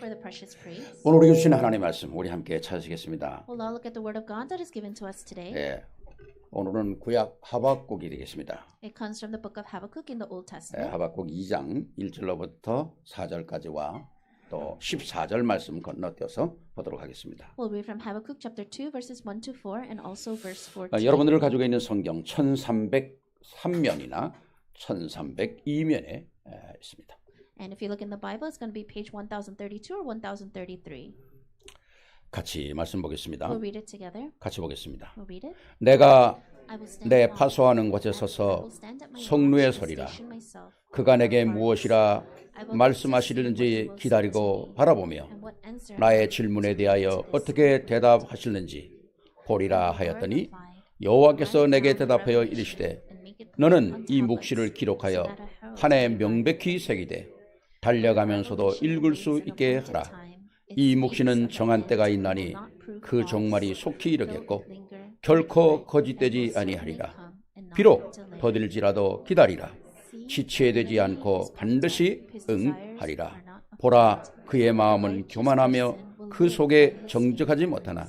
for the precious praise. 오늘 우리가 주신 하나님의 말씀 우리 함께 찾으시겠습니다. We'll all look at the word of God that is given to us today. 예, 오늘은 구약 하박국이 되겠습니다. It comes from the book of Habakkuk in the Old 예, Testament. 하박국 2장 1절로부터 4절까지와 또 14절 말씀 건너뛰어서 보도록 하겠습니다. We'll read from Habakkuk chapter 2 verses 1 to 4 and also verse 14. 여러분들 가지고 있는 성경 1303면이나 1302면에 있습니다. And if you look in the Bible, it's going to be page 1032 or 1033. 같이 말씀 보겠습니다. We'll read it together. 같이 보겠습니다. We'll read it. 내가 I will stand 내 alone. 파수하는 곳에 I 서서 will stand at my 성루에 watch and 서리라. station myself. 그가 내게 무엇이라 말씀하시는지 기다리고 바라보며 And what answer 나의 질문에 대하여 어떻게 대답하실는지 보리라 하였더니 여호와께서 내게 대답하여 이르시되 너는 이 묵시를 기록하여 판에 명백히 새기되 달려가면서도 읽을 수 있게 하라. 이 묵시는 정한 때가 있나니 그 종말이 속히 이르겠고 결코 거짓되지 아니하리라. 비록 더딜지라도 기다리라. 지체되지 않고 반드시 응하리라. 보라, 그의 마음은 교만하며 그 속에 정직하지 못하나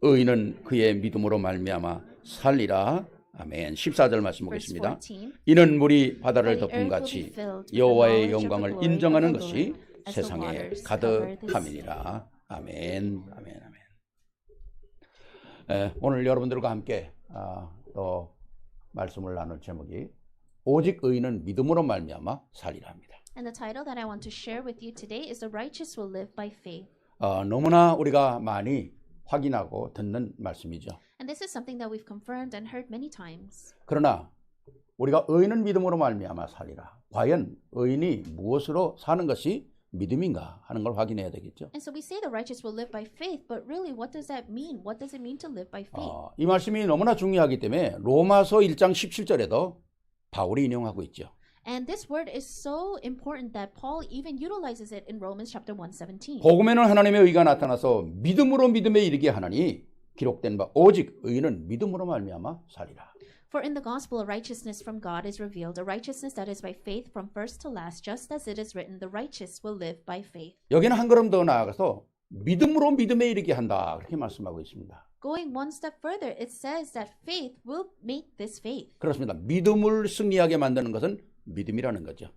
의인은 그의 믿음으로 말미암아 살리라. 아멘. 14절 말씀 보겠습니다. 이는 물이 바다를 덮음같이 여호와의 영광을 인정하는 것이 세상에 가득함이니라. 아멘. 아멘. 아멘. 오늘 여러분들과 함께 또 말씀을 나눌 제목이 오직 의인은 믿음으로 말미암아 살리라 합니다. And the title that I want to share with you today is The Righteous Will Live by Faith. 너무나 우리가 많이 확인하고 듣는 말씀이죠. And this is something that we've confirmed and heard many times. 그러나 우리가 의인은 믿음으로 말미암아 살리라. 과연 의인이 무엇으로 사는 것이 믿음인가 하는 걸 확인해야 되겠죠. And so we say the righteous will live by faith, but really what does that mean? What does it mean to live by faith? 이 말씀이 너무나 중요하기 때문에 로마서 1장 17절에도 바울이 인용하고 있죠. And this word is so important that Paul even utilizes it in Romans chapter 1:17. 복음에는 하나님의 의가 나타나서 믿음으로 믿음에 이르게 하나니 기록된 바 오직 의인은 믿음으로 말미암아 살리라. For in the gospel a righteousness from God is revealed, a righteousness that is by faith from first to last, just as it is written, the righteous will live by faith. 여기는 한 걸음 더 나아가서 믿음으로 믿음에 이르게 한다 그렇게 말씀하고 있습니다. Going one step further, it says that faith will make this faith. 그렇습니다. 믿음을 승리하게 만드는 것은 믿음이라는 거죠.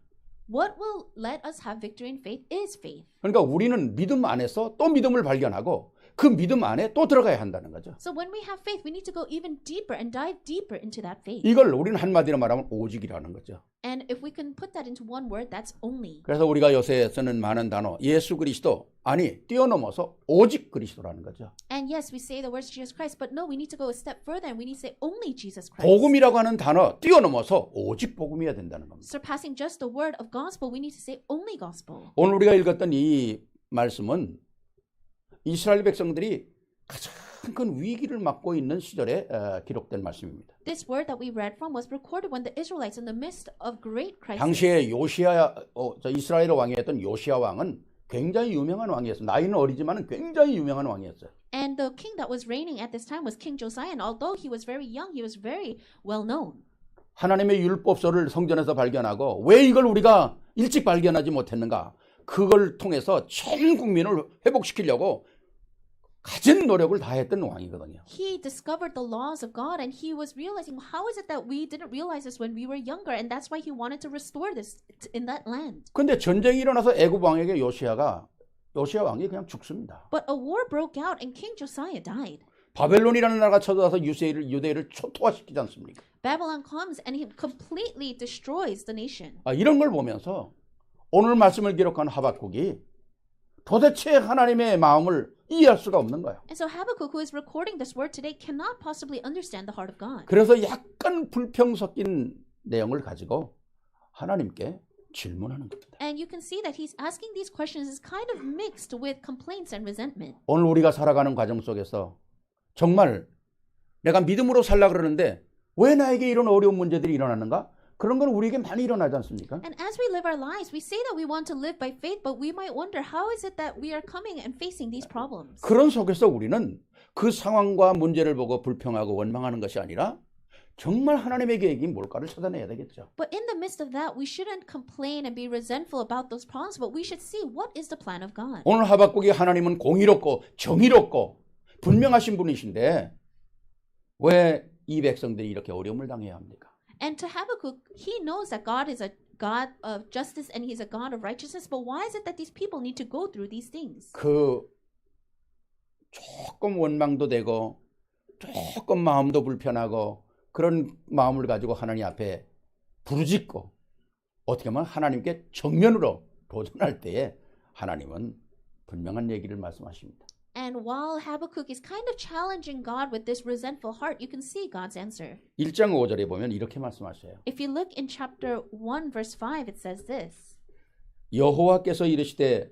What will let us have victory in faith is faith. 그러니까 우리는 믿음 안에서 또 믿음을 발견하고 그 믿음 안에 또 들어가야 한다는 거죠. So when we have faith, we need to go even deeper and dive deeper into that faith. 이걸 우리는 한마디로 말하면 오직이라는 거죠. And if we can put that into one word, that's only. 그래서 우리가 요새 쓰는 많은 단어 예수 그리스도 아니 뛰어넘어서 오직 그리스도라는 거죠. And yes, we say the words Jesus Christ, but no, we need to go a step further and we need to say only Jesus Christ. 복음이라고 하는 단어 뛰어넘어서 오직 복음이어야 된다는 겁니다. Surpassing just the word of gospel, we need to say only gospel. 오늘 우리가 읽었던 이 말씀은 이스라엘 백성들이 가장 큰 위기를 맞고 있는 시절에 기록된 말씀입니다. This word that we read from was recorded when the Israelites in the midst of great crisis. 당시에 이스라엘 왕이었던 요시야 왕은 굉장히 유명한 왕이었어요. 나이는 어리지만 굉장히 유명한 왕이었어요. And the king that was reigning at this time was King Josiah. And although he was very young, he was very well known. 하나님의 율법서를 성전에서 발견하고 왜 이걸 우리가 일찍 발견하지 못했는가? 그걸 통해서 전 국민을 회복시키려고 가진 노력을 다했던 왕이거든요. He discovered the laws of God and he was realizing how is it that we didn't realize this when we were younger, and that's why he wanted to restore this in that land. 근데 전쟁이 일어나서 애굽 왕에게 요시야 왕이 그냥 죽습니다. But a war broke out and King Josiah died. 바벨론이라는 나라가 쳐들어와서 유대인을 초토화시키지 않습니까? Babylon comes and he completely destroys the nation. 이런 걸 보면서 오늘 말씀을 기록한 하박국이 도대체 하나님의 마음을 이해할 수가 없는 거예요. And so Habakkuk, who is recording this word today, cannot possibly understand the heart of God. 그래서 약간 불평 섞인 내용을 가지고 하나님께 질문하는 겁니다. And you can see that he's asking these questions is kind of mixed with complaints and resentment. 오늘 우리가 살아가는 과정 속에서 정말 내가 믿음으로 살라 그러는데 왜 나에게 이런 어려운 문제들이 일어나는가? 그런 건 우리에게 많이 일어나지 않습니까? And as we live our lives, we say that we want to live by faith, but we might wonder how is it that we are coming and facing these problems? 그런 속에서 우리는 그 상황과 문제를 보고 불평하고 원망하는 것이 아니라 정말 하나님의 계획이 뭘까를 찾아내야 되겠죠. But in the midst of that, we shouldn't complain and be resentful about those problems, but we should see what is the plan of God. 오늘 하박국이 하나님은 공의롭고 정의롭고 분명하신 분이신데 왜 이 백성들이 이렇게 어려움을 당해야 합니까? And to Habakkuk, he knows that God is a God of justice and he's a God of righteousness, but why is it that these people need to go through these things? 그 조금 원망도 되고 조금 마음도 불편하고 그런 마음을 가지고 하나님 앞에 부르짖고 어떻게 보면 하나님께 정면으로 도전할 때에 하나님은 분명한 얘기를 말씀하십니다. And while Habakkuk is kind of challenging God with this resentful heart, you can see God's answer. 1장 5절에 보면 이렇게 말씀하셔요. If you look in chapter 1 verse 5, it says this. 여호와께서 이르시되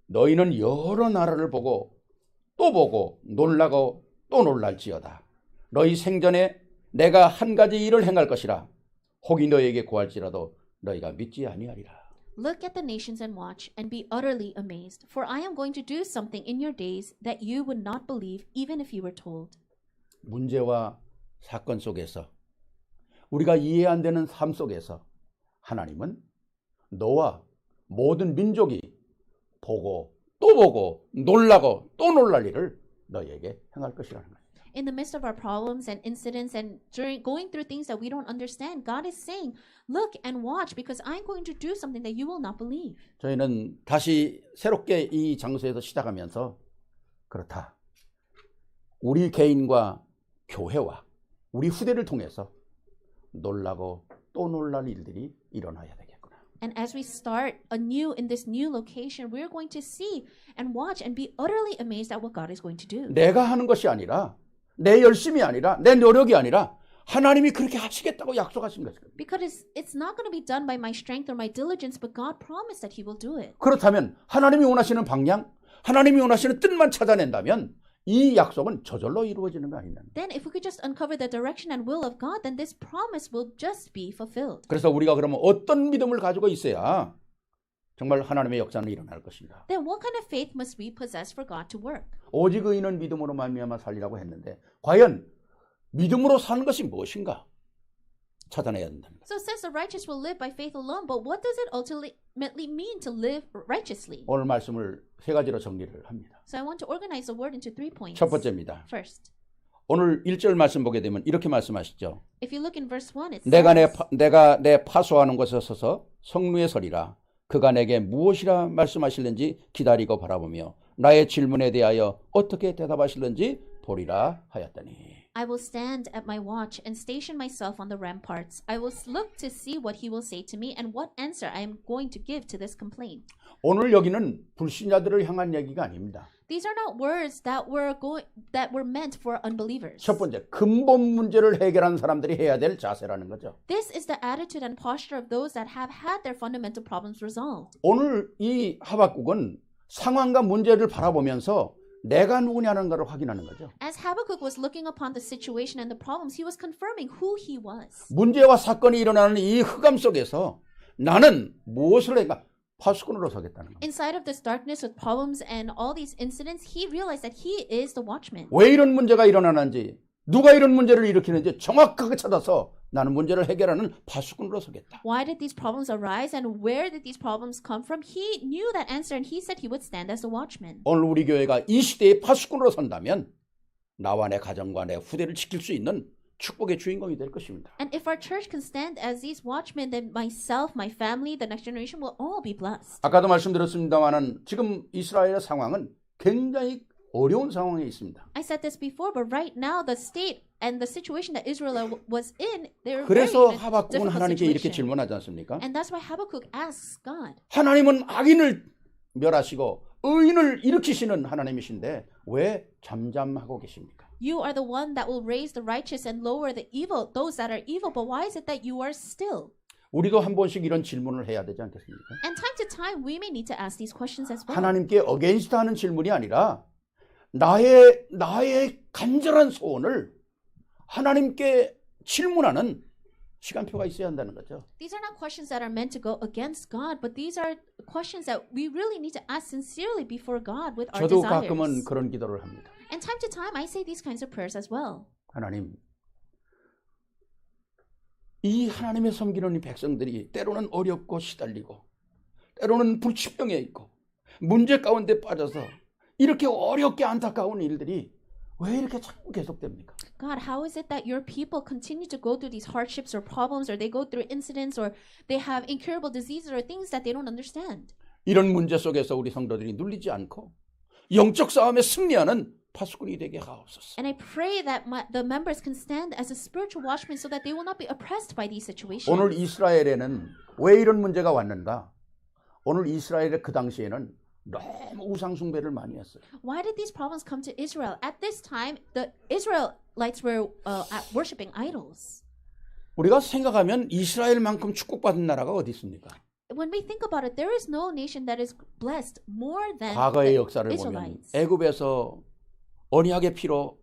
너희는 여러 나라를 보고 또 보고 놀라고 또 놀랄지어다. 너희 생전에 내가 한 가지 일을 행할 것이라. 혹이 너희에게 구할지라도 너희가 믿지 아니하리라. Look at the nations and watch and be utterly amazed, for I am going to do something in your days that you would not believe even if you were told. 문제와 사건 속에서 우리가 이해 안 되는 삶 속에서 하나님은 너와 모든 민족이 보고 또 보고 놀라고 또 놀랄 일을 너희에게 행할 것이라는 거예요. In the midst of our problems and incidents and during going through things that we don't understand, God is saying, look and watch because I'm going to do something that you will not believe. 저희는 다시 새롭게 이 장소에서 시작하면서 그렇다. 우리 개인과 교회와 우리 후대를 통해서 놀라고 또 놀랄 일들이 일어나야 되겠구나. And as we start anew in this new location, we're going to see and watch and be utterly amazed at what God is going to do. 내가 하는 것이 아니라 내 열심이 아니라 내 노력이 아니라 하나님이 그렇게 하시겠다고 약속하신 것입니다. Because it's not going to be done by my strength or my diligence, but God promised that He will do it. 그렇다면 하나님이 원하시는 방향, 하나님이 원하시는 뜻만 찾아낸다면 이 약속은 저절로 이루어지는 거 아니냐. Then if we could just uncover the direction and will of God, then this promise will just be fulfilled. 그래서 우리가 그러면 어떤 믿음을 가지고 있어야 정말 하나님의 역사는 일어날 것인가? Then what kind of faith must we possess for God to work? 오직 의인은 믿음으로 말미암아 살리라고 했는데 과연 믿음으로 사는 것이 무엇인가? 찾아내야 된다는 거예요. So it says the righteous will live by faith alone, but what does it ultimately mean to live righteously? 오늘 말씀을 세 가지로 정리를 합니다. So I want to organize the word into 3 points. 첫 번째입니다. First, 오늘 1절 말씀 보게 되면 이렇게 말씀하시죠. if you look in verse 1, it 내가 내 파수하는 곳에 서서 성루에 서리라. 그가 내게 무엇이라 말씀하실는지 기다리고 바라보며 나의 질문에 대하여 어떻게 대답하실는지 보리라 하였더니. I will stand at my watch and station myself on the ramparts. I will look to see what he will say to me and what answer I am going to give to this complaint. 오늘 여기는 불신자들을 향한 얘기가 아닙니다. These are not words that were meant for unbelievers. 첫 번째, 근본 문제를 해결한 사람들이 해야 될 자세라는 거죠. This is the attitude and posture of those that have had their fundamental problems resolved. 오늘 이 하박국은 상황과 문제를 바라보면서 내가 누구냐는 것을 확인하는 거죠. As Habakkuk was looking upon the situation and the problems, he was confirming who he was. 문제와 사건이 일어나는 이 흑암 속에서 나는 무엇을 해가 파수꾼으로 서겠다는 겁니다. Inside of this darkness with problems and all these incidents, he realized that he is the watchman. 왜 이런 문제가 일어나는지 누가 이런 문제를 일으키는지 정확하게 찾아서 나는 문제를 해결하는 파수꾼으로 서겠다. Why did these problems arise and where did these problems come from? He knew that answer and he said he would stand as a watchman. 오늘 우리 교회가 이 시대의 파수꾼으로 선다면 나와 내 가정과 내 후대를 지킬 수 있는 축복의 주인공이 될 것입니다. And if our church can stand as these watchmen, then myself, my family, the next generation will all be blessed. 아까도 말씀드렸습니다만은 지금 이스라엘의 상황은 굉장히 어려운 상황에 있습니다. I said this before, but right now the state and the situation that Israel was in, they're very 그래서 in a 하박국은 difficult 하나님께 이렇게 situation. 질문하지 않습니까? And that's why Habakkuk asks God, 하나님은 악인을 멸하시고 의인을 일으키시는 하나님이신데 왜 잠잠하고 계십니까? you are the one that will raise the righteous and lower the evil, those that are evil, but why is it that you are still? 우리도 한 번씩 이런 질문을 해야 되지 않겠습니까? And time to time, we may need to ask these questions as well. 하나님께 어게인스트 하는 질문이 아니라 나의 간절한 소원을 하나님께 질문하는 시간표가 있어야 한다는 거죠. These are not questions that are meant to go against God, but these are questions that we really need to ask sincerely before God with our 저도 desires. 가끔은 그런 기도를 합니다. And time to time, I say these kinds of prayers as well. 하나님, 이 하나님의 섬기는 이 백성들이 때로는 어렵고 시달리고 때로는 불치병에 있고 문제 가운데 빠져서 이렇게 어렵게 안타까운 일들이 왜 이렇게 자꾸 계속됩니까? God, how is it that your people continue to go through these hardships or problems, or they go through incidents, or they have incurable diseases or things that they don't understand? 이런 문제 속에서 우리 성도들이 눌리지 않고 영적 싸움에 승리하는 파수꾼이 되게 하옵소서. And I pray that the members can stand as a spiritual watchman so that they will not be oppressed by these situations. 오늘 이스라엘에는 왜 이런 문제가 왔는가? 오늘 이스라엘의 그 당시에는 너무 우상 숭배를 많이 했어요. Why did these problems come to Israel? At this time, the Israelites were worshiping idols. 우리가 생각하면 이스라엘만큼 축복받은 나라가 어디 있습니까? When we think about it, there is no nation that is blessed more than 과거의 the 역사를 보면 Israelites. 애굽에서 언약의 피로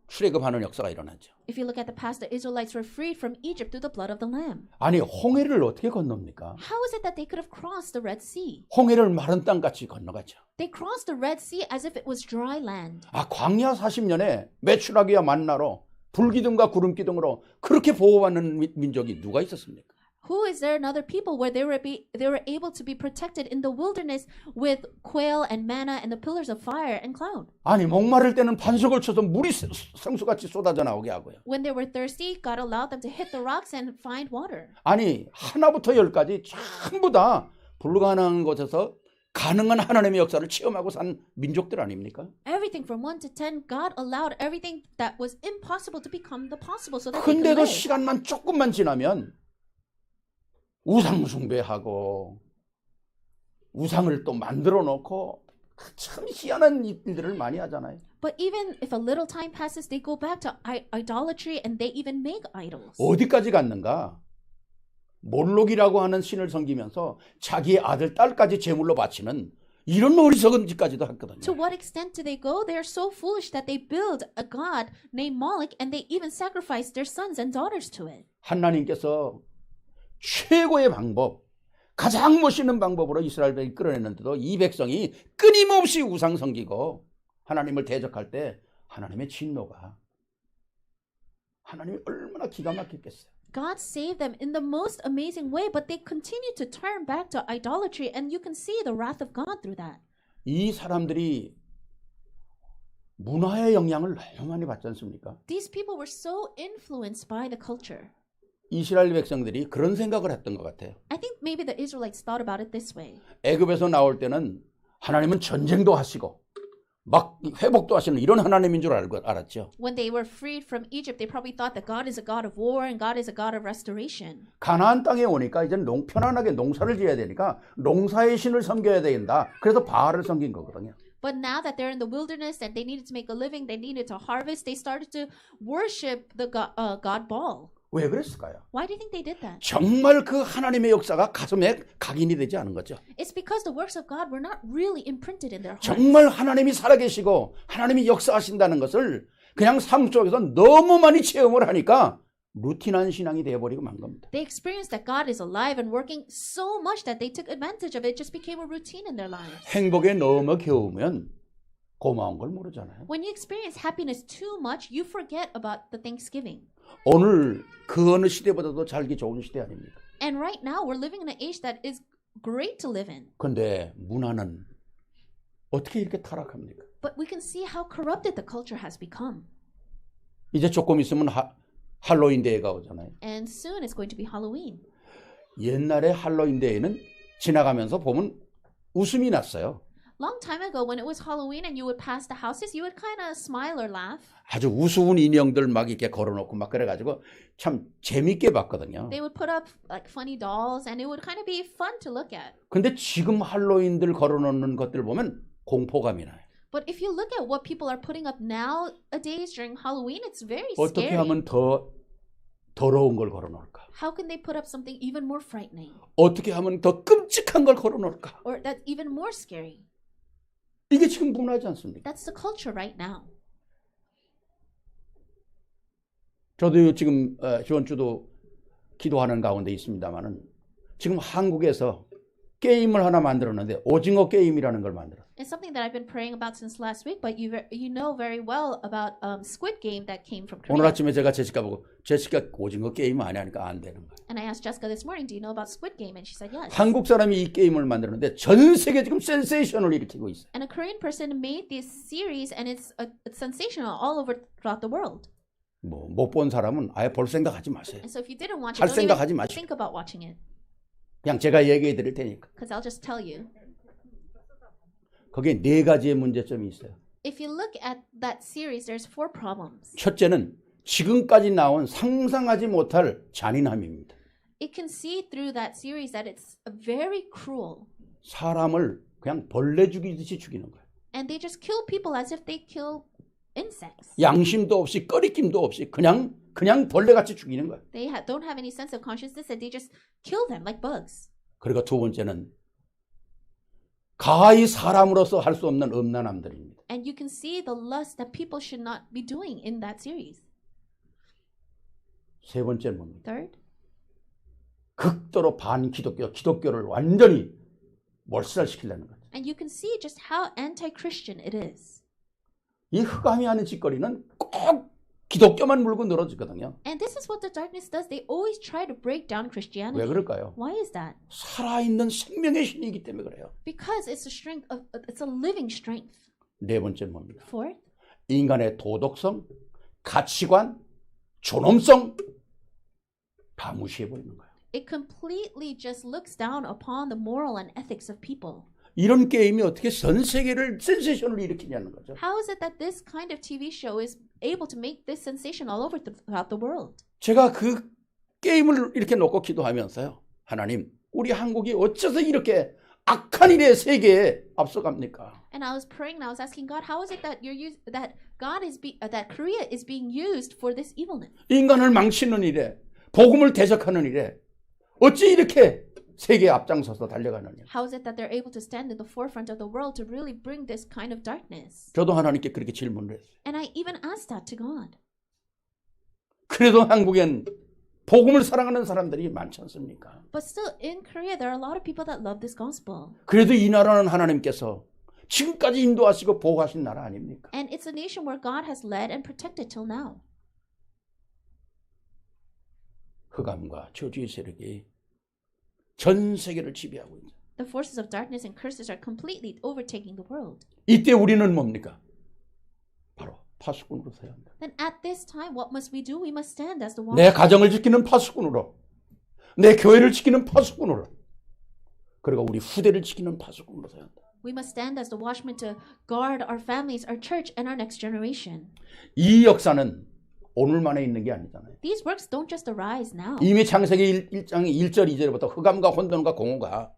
출애굽하는 역사가 일어났죠. If you look at the past, the Israelites were freed from Egypt through the blood of the Lamb. 아니 홍해를 어떻게 건넙니까? How is it that they could have crossed the Red Sea? 홍해를 마른 땅같이 건너갔죠. They crossed the Red Sea as if it was dry land. 아 광야 40년에 메추라기와 만나로 불기둥과 구름기둥으로 그렇게 보호받는 민족이 누가 있었습니까? Who is there another people where they were able to be protected in the wilderness with quail and manna and the pillars of fire and cloud? 아니 목마를 때는 반석을 쳐서 물이 성수같이 쏟아져 나오게 하고요. When they were thirsty, God allowed them to hit the rocks and find water. 아니 하나부터 열까지 전부 다 불가능한 곳에서 가능한 하나님의 역사를 체험하고 산 민족들 아닙니까? Everything from 1 to 10, God allowed everything that was impossible to become the possible so that they could 근데도 live. 시간만 조금만 지나면 우상 숭배하고 우상을 또 만들어 놓고 참 희한한 일들을 많이 하잖아요. But even if a little time passes, they go back to idolatry and they even make idols. 어디까지 갔는가? 몰록이라고 하는 신을 섬기면서 자기의 아들, 딸까지 제물로 바치는 이런 어리석은 짓까지도 했거든요. To what extent do they go? They are so foolish that they build a god named Moloch and they even sacrifice their sons and daughters to it. 하나님께서 최고의 방법, 가장 멋있는 방법으로 이스라엘을 끌어냈는데도 이 백성이 끊임없이 우상 섬기고 하나님을 대적할 때 하나님의 진노가 하나님이 얼마나 기가 막혔겠어요. God saved them in the most amazing way, but they continue to turn back to idolatry, and you can see the wrath of God through that. 이 사람들이 문화의 영향을 너무 많이 받지 않습니까? These people were so influenced by the culture. 이스라엘 백성들이 그런 생각을 했던 것 같아요. I think maybe the Israelites thought about it this way. 애굽에서 나올 때는 하나님은 전쟁도 하시고 막 회복도 하시는 이런 하나님인 줄 알았죠. When they were freed from Egypt, they probably thought that God is a God of war and God is a God of restoration. 가나안 땅에 오니까 이제 편안하게 농사를 지어야 되니까 농사의 신을 섬겨야 된다. 그래서 바알을 섬긴 거거든요. But now that they're in the wilderness and they needed to make a living, they needed to harvest, they started to worship the god Baal. 왜 그랬을까요? Why do you think they did that? 정말 그 하나님의 역사가 가슴에 각인이 되지 않은 거죠. It's because the works of God were not really imprinted in their hearts. 정말 하나님이 살아계시고 하나님이 역사하신다는 것을 그냥 삶 속에서 너무 많이 체험을 하니까 루틴한 신앙이 되어버리고 만 겁니다. They experienced that God is alive and working so much that they took advantage of it. It just became a routine in their lives. 행복에 너무 겨우면 고마운 걸 모르잖아요. When you experience happiness too much, you forget about the Thanksgiving. 오늘 그 어느 시대보다도 살기 좋은 시대 아닙니까? And right now, we're living in an age that is great to live in. 근데 문화는 어떻게 이렇게 타락합니까? But we can see how corrupted the culture has become. 이제 조금 있으면 할로윈 데이가 오잖아요. And soon it's going to be Halloween. 옛날에 할로윈 데이는 지나가면서 보면 웃음이 났어요. Long time ago, when it was Halloween and you would pass the houses, you would kind of smile or laugh. 아주 우스운 인형들 막 이렇게 걸어놓고 막 그래가지고 참 재밌게 봤거든요. They would put up like funny dolls, and it would kind of be fun to look at. 근데 지금 할로윈들 걸어놓는 것들 보면 공포감이 나요. But if you look at what people are putting up nowadays during Halloween, it's very 어떻게 scary. 하면 더 더러운 걸 걸어놓을까? How can they put up something even more frightening, 어떻게 하면 더 끔찍한 걸 걸어놓을까? or that's even more scary? 이게 지금 문화지 않습니까? That's the culture right now. 저도 지금 이번 주도 기도하는 가운데 있습니다만은 지금 한국에서 게임을 하나 만들었는데 오징어 게임이라는 걸 만들었어요. It's something that I've been praying about since last week, but you know very well about Squid Game that came from 오늘 Korea. 아침에 제가 제시카 보고 제시카 오징어 게임 아니 하니까 안 되는 거예요. And I asked Jessica this morning, do you know about Squid Game? And she said yes. 한국 사람이 이 게임을 만들었는데 전 세계 지금 센세이션을 일으키고 있어요. And a Korean person made this series, and it's sensational all over throughout the world. 뭐 못 본 사람은 아예 볼 생각하지 마세요. And so if you didn't watch 할 it, don't 생각하지 even 마시고. think about watching it, 그냥 제가 얘기해 드릴 테니까. because I'll just tell you. 거기에 네 가지의 문제점이 있어요. If you look at that series, there's 4 problems. 첫째는 지금까지 나온 상상하지 못할 잔인함입니다. It can see through that series that it's very cruel. 사람을 그냥 벌레 죽이듯이 죽이는 거예요. And they just kill people as if they kill insects. 양심도 없이 꺼리낌도 없이 그냥 벌레같이 죽이는 거예요. They don't have any sense of consciousness, and they just kill them like bugs. 그리고 두 번째는 가히 사람으로서 할 수 없는 음란함들입니다. And you can see the lust that people should not be doing in that series. 세 번째는 뭡니까? Third, 극도로 기독교를 완전히 몰살시키려는 거죠. and you can see just how anti-Christian it is. 이 흑암이 하는 짓거리는 꼭 기독교만 물고 늘어지거든요. And this is what the darkness does. They always try to break down 왜 Christianity. 그럴까요? Why is that? 살아있는 생명의 신이기 때문에 그래요. Because it's a strength of it's a living strength. 네 번째는 뭡니까? Fourth, 인간의 도덕성, 가치관, 존엄성 다 무시해버리는 거예요. it completely just looks down upon the moral and ethics of people. 이런 게임이 어떻게 전 세계를 센세이션을 일으키냐는 거죠. How is it that this kind of TV show is able to make this sensation all over throughout the world? 제가 그 게임을 이렇게 놓고 기도하면서요. 하나님, 우리 한국이 어째서 이렇게 악한 일의 세계에 앞서갑니까? And I was praying and I was asking God, how is it that that Korea is being used for this evilness? 인간을 망치는 일에, 복음을 대적하는 일에 어찌 이렇게 세계에 앞장서서 달려가느냐. How is it that they're able to stand in the forefront of the world to really bring this kind of darkness? 저도 하나님께 그렇게 질문을 했어요. And I even asked that to God. 그래도 한국엔 복음을 사랑하는 사람들이 많지 않습니까? But still, in Korea, there are a lot of people that love this gospel. 그래도 이 나라는 하나님께서 지금까지 인도하시고 보호하신 나라 아닙니까? And it's a nation where God has led and protected till now. 흑암과 저주의 세력이 전 세계를 지배하고 있죠. The forces of darkness and curses are completely overtaking the world. 이때 우리는 뭡니까? 바로 파수꾼으로 서야 한다. Then at this time, what must we do? We must stand as the 내 watchmen. 가정을 지키는 파수꾼으로, 내 교회를 지키는 파수꾼으로, 그리고 우리 후대를 지키는 파수꾼으로 서야 한다. We must stand as the watchmen to guard our families, our church, and our next generation. 이 역사는 오늘만에 있는 게 아니잖아요. These works don't just arise now. 이미 창세기 1장 1절 2절부터 흑암과 혼돈과 공허가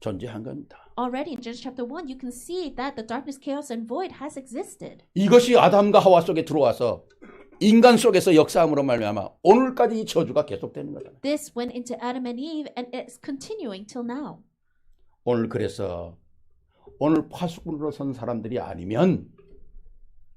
존재한 겁니다. Already in Genesis chapter 1, you can see that the darkness, chaos, and void has existed. 이것이 아담과 하와 속에 들어와서 인간 속에서 역사함으로 말미암아 오늘까지 이 저주가 계속되는 거잖아요. This went into Adam and Eve, and it's continuing till now. 오늘 그래서 오늘 파수꾼으로 선 사람들이 아니면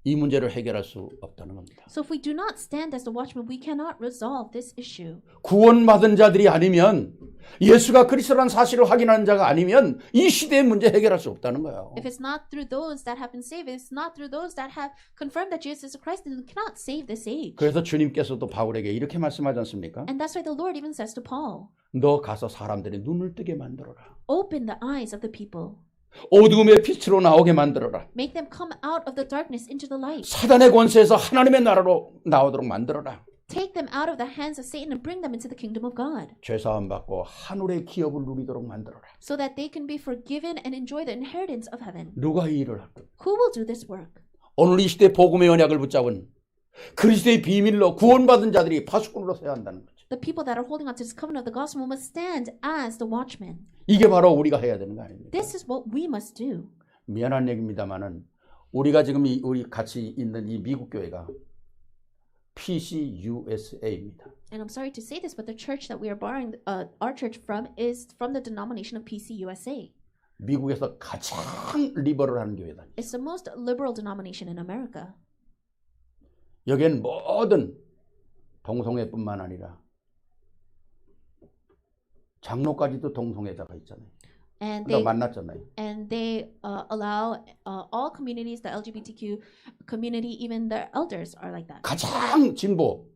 이 문제를 해결할 수 없다는 겁니다. So if we do not stand as the watchmen, we cannot resolve this issue. 구원받은 자들이 아니면 예수가 그리스도라는 사실을 확인하는 자가 아니면 이 시대의 문제 해결할 수 없다는 거예요. If it's not through those that have been saved, if it's not through those that have confirmed that Jesus is Christ, then we cannot save this age. 그래서 주님께서도 바울에게 이렇게 말씀하지 않습니까? And that's why the Lord even says to Paul, 너 가서 사람들의 눈을 뜨게 만들어라. open the eyes of the people. 어두움의 빛으로 나오게 만들어라. Make them come out of the darkness into the light. 사단의 권세에서 하나님의 나라로 나오도록 만들어라. Take them out of the hands of Satan and bring them into the kingdom of God. 죄사함 받고 하늘의 기업을 누리도록 만들어라. So that they can be forgiven and enjoy the inheritance of heaven. 누가 이 일을 할 거야? Who will do this work? 오늘 이 시대 복음의 언약을 붙잡은 그리스도의 비밀로 구원받은 자들이 파수꾼으로 서야 한다는 거죠. The people that are holding on to this covenant of the gospel must stand as the watchmen. 이게 바로 우리가 해야 되는 거 아닙니까? This is what we must do. 미안한 얘기입니다만은 우리가 지금 우리 같이 있는 이 미국 교회가 PCUSA입니다. And I'm sorry to say this, but the church that we are borrowing our church from is from the denomination of PCUSA. 미국에서 가장 리버럴한 교회다. It's the most liberal denomination in America. 여기엔 모든 동성애뿐만 아니라 장로까지도 동성애자가 있잖아요. And 우리가 they 만났잖아요. allow all communities, the LGBTQ community, even the elders are like that. 가장 진보,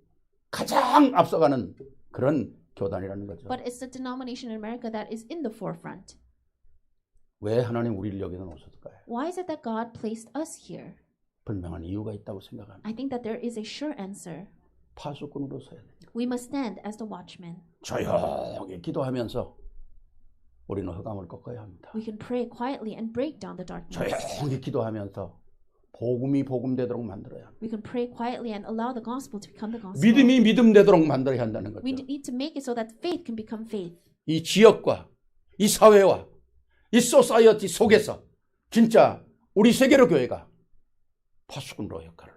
가장 앞서가는 그런 교단이라는 거죠. But it's the denomination in America that is in the forefront. 왜 하나님 우리를 여기다 놓으셨을까요? Why is it that God placed us here? 분명한 이유가 있다고 생각합니다. I think that there is a sure answer. 파수꾼으로 서야 됩니다. We must stand as the watchmen. 조용히 기도하면서 우리는 흑암을 꺾어야 합니다. We can pray quietly and break down the darkness. 조용히 기도하면서 복음이 복음되도록 만들어야 합니다. We can pray quietly and allow the gospel to become the gospel. 믿음이 믿음되도록 만들어야 한다는 거죠. We need to make it so that faith can become faith. 이 지역과 이 사회와 이 소사이어티 속에서 진짜 우리 세계로 교회가 파수꾼으로 역할을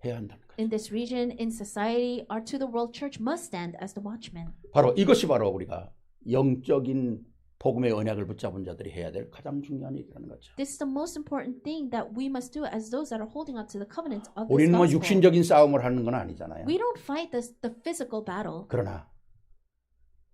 해야 한다는 거죠. In this region, in society, our to the world church must stand as the watchman. 바로 이것이 바로 우리가 영적인 복음의 언약을 붙잡은 자들이 해야 될 가장 중요한 일이라는 거죠. This is the most important thing that we must do as those that are holding on to the covenant of this 우리는 뭐 gospel. 육신적인 싸움을 하는 건 아니잖아요. We don't fight the physical battle. 그러나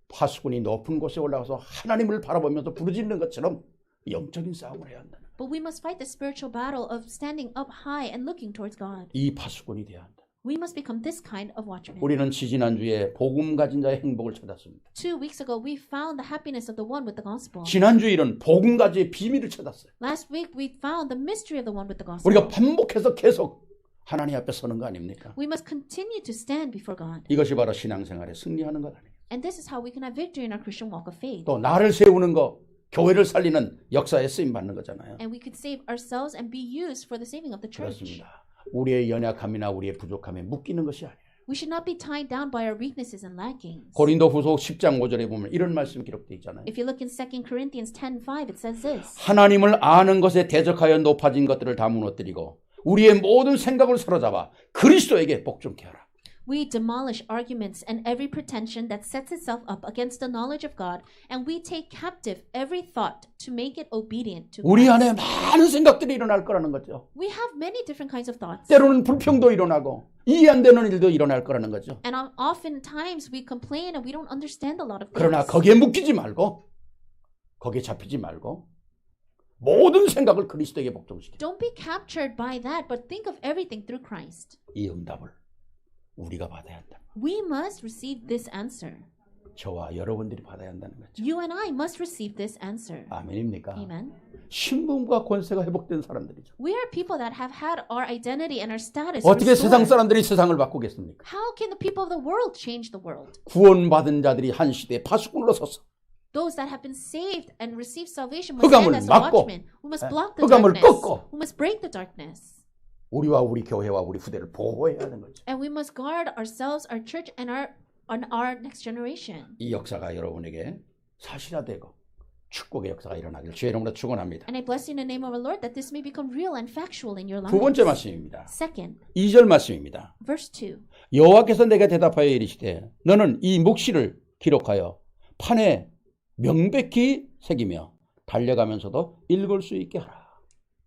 파수꾼이 높은 곳에 올라가서 하나님을 바라보면서 부르짖는 것처럼 영적인 싸움을 해야 한다는 거예요. But we must fight the spiritual battle of standing up high and looking towards God. 이 파수꾼이 돼야 한다. We must become this kind of watchman. 우리는 지지난주에 복음 가진 자의 행복을 찾았습니다. 2 weeks ago, we found the happiness of the one with the gospel. 지난주에는 복음 가지의 비밀을 찾았어요. Last week, we found the mystery of the one with the gospel. 우리가 반복해서 계속 하나님 앞에 서는 거 아닙니까? We must continue to stand before God. 이것이 바로 신앙생활에 승리하는 것 아니에요. And this is how we can have victory in our Christian walk of faith. 또 나를 세우는 거, 교회를 살리는 역사에 쓰임 받는 거잖아요. And we could save ourselves and be used for the saving of the church. 그렇습니다. 우리의 연약함이나 우리의 부족함에 묶이는 것이 아니에요. We should not be tied down by our weaknesses and lackings. 고린도후서 10장 5절에 보면 이런 말씀이 기록되어 있잖아요. If you look in 2 Corinthians 10:5, it says this. 하나님을 아는 것에 대적하여 높아진 것들을 다 무너뜨리고 우리의 모든 생각을 사로잡아 그리스도에게 복종케 하라. We demolish arguments and every pretension that sets itself up against the knowledge of God, and we take captive every thought to make it obedient to 우리 Christ. 안에 많은 생각들이 일어날 거라는 거죠. We have many different kinds of thoughts. 때로는 불평도 일어나고 이해 안 되는 일도 일어날 거라는 거죠. And oftentimes we complain and we don't understand a lot of 그러나 things. 거기에 묶이지 말고 거기에 잡히지 말고 모든 생각을 그리스도에게 복종시켜. Don't be captured by that, but think of everything through Christ. 이 응답을 우리가 받아야 한다. We must receive this answer. 저와 여러분들이 받아야 한다는 거죠. You and I must receive this answer. 아멘입니까? Amen. 신분과 권세가 회복된 사람들이죠. We are people that have had our identity and our status 어떻게 세상 restored. 사람들이 세상을 바꾸겠습니까? How can the people of the world change the world? 구원받은 자들이 한 시대에 파수꾼으로 서서 Those that have been saved and received salvation must 흑암을 stand as a 막고, watchman. We must block the 흑암을 darkness. 꺾고. We must break the darkness. 우리와 우리 교회와 우리 후대를 보호해야 하는 거죠. And we must guard ourselves, our church, and our next generation. 이 역사가 여러분에게 사실화되고 축복의 역사가 일어나길 주의 이름으로 축원합니다. And I bless you in the name of our Lord that this may become real and factual in your lives. 두 번째 말씀입니다. Second, 2절 말씀입니다. verse 2. 여호와께서 내게 대답하여 이르시되 너는 이 묵시를 기록하여 판에 명백히 새기며 달려가면서도 읽을 수 있게 하라.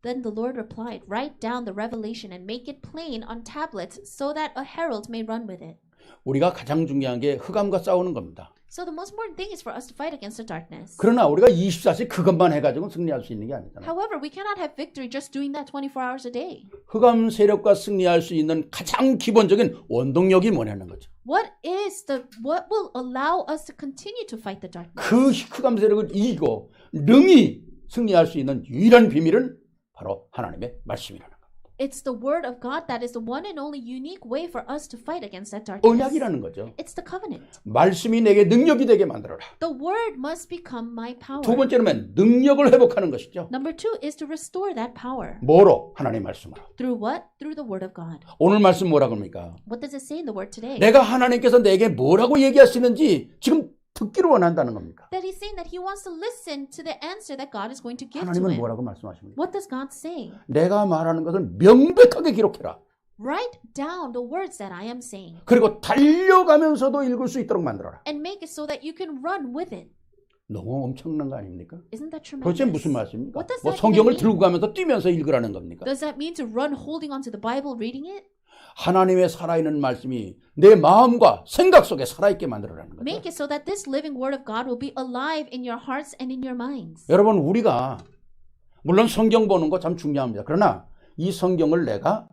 Then the Lord replied, write down the revelation and make it plain on tablets so that a herald may run with it. 우리가 가장 중요한 게 흑암과 싸우는 겁니다. So the most important thing is for us to fight against the darkness. 그러나 우리가 24시 그것만 해가지고 승리할 수 있는 게 아니잖아요. However, we cannot have victory just doing that 24 hours a day. 흑암 세력과 승리할 수 있는 가장 기본적인 원동력이 뭐냐는 거죠. What will allow us to continue to fight the darkness? 그 흑암 세력을 이기고 능히 승리할 수 있는 유일한 비밀은 바로 하나님의 말씀이라는 겁니다. It's the word of God that is the one and only unique way for us to fight against that darkness. 언약이라는 거죠. It's the covenant. 말씀이 내게 능력이 되게 만들어라. The word must become my power. 두 번째는 능력을 회복하는 것이죠. Number 2 is to restore that power. 뭐로? 하나님의 말씀으로. Through what? Through the word of God. 오늘 말씀 뭐라고 합니까? What does it say in the word today? 내가 하나님께서 내게 뭐라고 얘기하시는지 지금 듣기를 원한다는 겁니까? That he's saying that he wants to listen to the answer that God is going to give to 하나님은 him. 뭐라고 말씀하십니까? What does God say? 내가 말하는 것을 명백하게 기록해라. Write down the words that I am saying 그리고 달려가면서도 읽을 수 있도록 만들어라. and make it so that you can run with it. 너무 엄청난 거 아닙니까? Isn't that 도대체 tremendous? 무슨 말씀입니까? What does 뭐 that 성경을 even mean? 들고 가면서 뛰면서 읽으라는 겁니까? Does that mean to run holding onto the Bible reading it? 하나님의 살아있는 말씀이 내 마음과 생각 속에 살아있게 만들어라는 거죠. Make it so that this living word of God will be alive in your hearts and in your minds. 여러분, 우리가 물론 성경 보는 거 참 중요합니다. 그러나 이 성경을 내가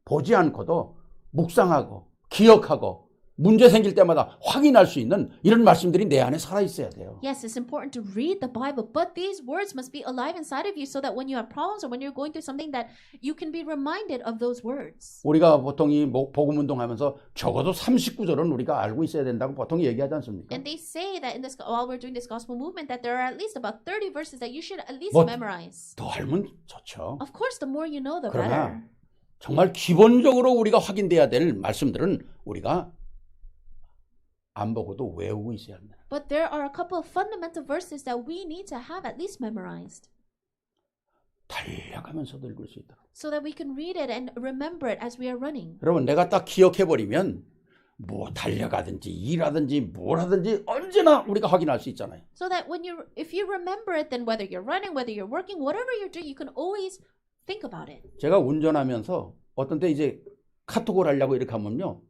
보지 않고도 묵상하고 기억하고 문제 생길 때마다 확인할 수 있는 이런 말씀들이 내 안에 살아있어야 돼요. Yes, it's important to read the Bible, but these words must be alive inside of you so that when you have problems or when you're going through something that you can be reminded of those words. 우리가 보통 이 복음 운동하면서 적어도 39절은 우리가 알고 있어야 된다고 보통 얘기하지 않습니까? And they say that in this, while we're doing this gospel movement, that there are at least about 30 verses that you should at least memorize. 더 알면 좋죠. Of course, the more you know, the 그러나 better. 정말 기본적으로 우리가 확인돼야 될 말씀들은 우리가 안 보고도 외우고 있어야 합니다. But there are a couple of fundamental verses that we need to have at least memorized. 달려가면서도 읽을 수 있도록. So that we can read it and remember it as we are running. 여러분, 내가 딱 기억해버리면 뭐 달려가든지 일하든지 뭘 하든지 언제나 우리가 확인할 수 있잖아요. So that if you remember it, then whether you're running, whether you're working, whatever you're doing, you can always think about it. 제가 운전하면서 어떤 때 이제 카톡을 하려고 이렇게 하면요.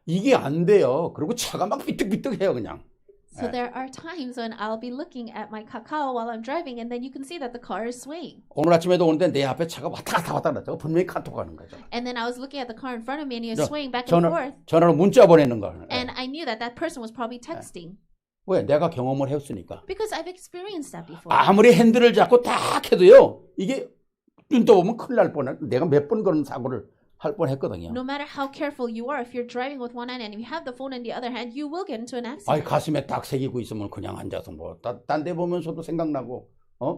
이게 안 돼요. 그리고 차가 막 삐뚤삐뚤해요, 그냥. So there are times when I'll be looking at my Kakao while I'm driving, and then you can see that the car is swaying. 오늘 아침에도 오는데 내 앞에 차가 왔다 갔다 갔다 분명히 카톡 하는 거죠. And then I was looking at the car in front of me, and he was swaying back and forth. 전화로 문자 보내는 거. And I knew that that person was probably texting. 왜? 내가 경험을 했으니까. Because I've experienced that before. 아무리 핸들을 잡고 딱 해도요. 이게 눈 떠보면 큰일 날 뻔해. 내가 몇 번 그런 사고를 할 뻔했거든요. No matter how careful you are, if you're driving with one hand and you have the phone in the other hand, you will get into an accident. 아이, 가슴에 딱 새기고 있으면 그냥 앉아서 뭐 딴 데 보면서도 생각나고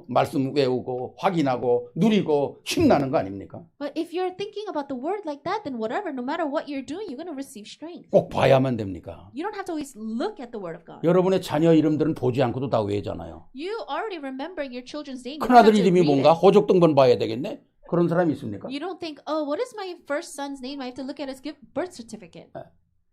말씀 외우고 확인하고 누리고 힘나는 거 아닙니까? But if you're thinking about the word like that, then whatever, no matter what you're doing, you're going to receive strength. 꼭 봐야만 됩니까? You don't have to always look at the word of God. 여러분의 자녀 이름들은 보지 않고도 다 외잖아요. You already remember your children's name. 큰아들 이름이 뭔가 호적등본 봐야 되겠네? 그런 사람이 있습니까? You don't think, oh, what is my first son's name? I have to look at his birth certificate.